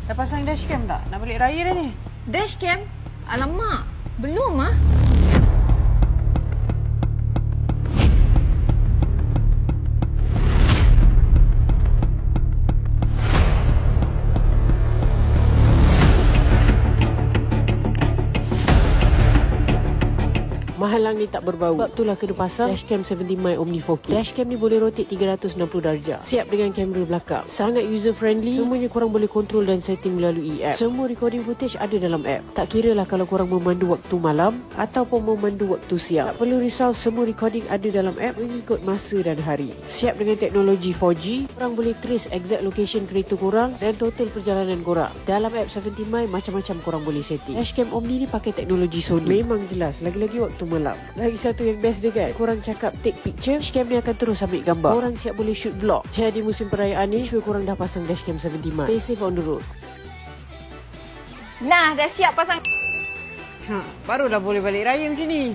Dah pasang dashcam tak? Nak balik raya dah ni. Dashcam? Alamak, belum ah. Mahalang ni tak berbau. Sebab itulah kena pasang dashcam 70 My Omni 4K. Dashcam ni boleh rotate 360 darjah. Siap dengan kamera belakang. Sangat user friendly. Semuanya korang boleh kontrol dan setting melalui app. Semua recording footage ada dalam app. Tak kira lah kalau korang memandu waktu malam ataupun memandu waktu siang. Tak perlu risau, semua recording ada dalam app mengikut masa dan hari. Siap dengan teknologi 4G. Korang boleh trace exact location kereta korang dan total perjalanan korang. Dalam app 70 My macam-macam korang boleh setting. Dashcam Omni ni pakai teknologi Sony. Memang jelas. Lagi-lagi waktu malam. Lagi satu yang best dia kan, korang cakap take picture, dashcam ni akan terus ambil gambar. Korang siap boleh shoot vlog. Jadi musim perayaan ni, sure korang dah pasang dashcam 70 My. Stay safe on the road. Nah, dah siap pasang. Baru dah boleh balik raya macam ni.